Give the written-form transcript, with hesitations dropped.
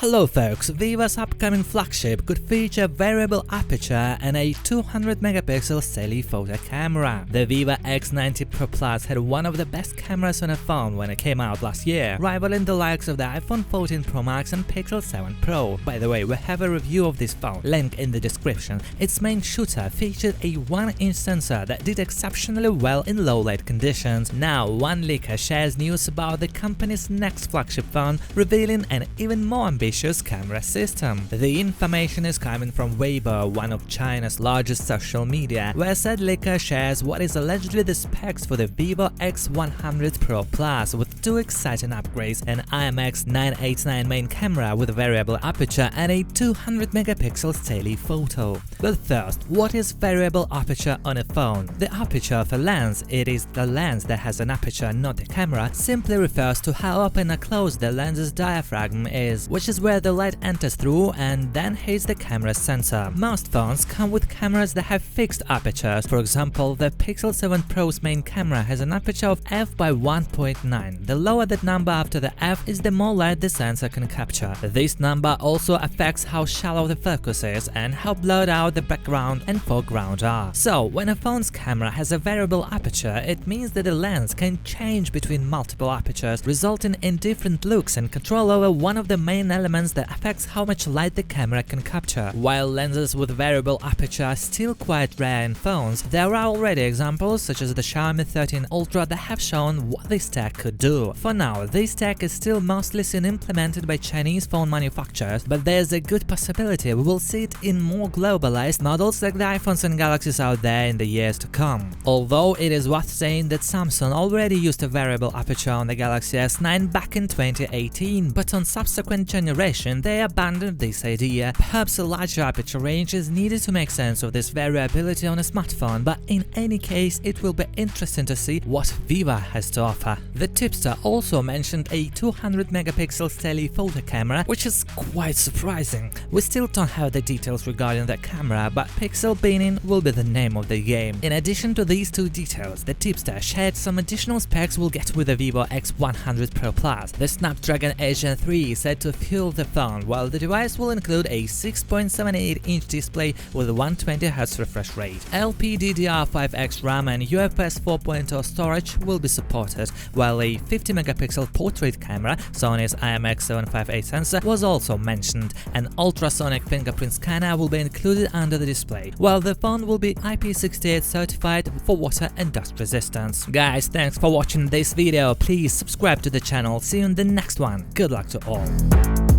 Hello folks, Vivo's upcoming flagship could feature variable aperture and a 200-megapixel steady photo camera. The Vivo X100 Pro Plus had one of the best cameras on a phone when it came out last year, rivaling the likes of the iPhone 14 Pro Max and Pixel 7 Pro. By the way, we have a review of this phone, link in the description. Its main shooter featured a 1-inch sensor that did exceptionally well in low-light conditions. Now, one leaker shares news about the company's next flagship phone, revealing an even more ambitious camera system. The information is coming from Weibo, one of China's largest social media, where said leaker shares what is allegedly the specs for the Vivo X100 Pro Plus, with two exciting upgrades: an IMX989 main camera with a variable aperture and a 200-megapixel steady photo. But first, what is variable aperture on a phone? The aperture of a lens, it is the lens that has an aperture, not the camera, simply refers to how open or closed the lens's diaphragm is, which is where the light enters through and then hits the camera's sensor. Most phones come with cameras that have fixed apertures. For example, the Pixel 7 Pro's main camera has an aperture of f by 1.9. The lower that number after the f is, the more light the sensor can capture. This number also affects how shallow the focus is and how blurred out the background and foreground are. So, when a phone's camera has a variable aperture, it means that the lens can change between multiple apertures, resulting in different looks and control over one of the main elements that affects how much light the camera can capture. While lenses with variable aperture are still quite rare in phones, there are already examples such as the Xiaomi 13 Ultra that have shown what this tech could do. For now, this tech is still mostly seen implemented by Chinese phone manufacturers, but there's a good possibility we will see it in more globalized models like the iPhones and Galaxies out there in the years to come. Although it is worth saying that Samsung already used a variable aperture on the Galaxy S9 back in 2018, but on subsequent generation they abandoned this idea. Perhaps a larger aperture range is needed to make sense of this variability on a smartphone, but in any case it will be interesting to see what Vivo has to offer. The tipster also mentioned a 200-megapixel steady photo camera, which is quite surprising. We still don't have the details regarding the camera, but pixel binning will be the name of the game. In addition to these two details, the tipster shared some additional specs we'll get with the Vivo X100 Pro Plus. The Snapdragon 8 Gen 3 is said to fuel the phone, while the device will include a 6.78-inch display with 120Hz refresh rate. LPDDR5X RAM and UFS 4.0 storage will be supported, while a 50-megapixel portrait camera, Sony's IMX758 sensor, was also mentioned. An ultrasonic fingerprint scanner will be included under the display, while the phone will be IP68 certified for water and dust resistance. Guys, thanks for watching this video. Please subscribe to the channel. See you in the next one. Good luck to all.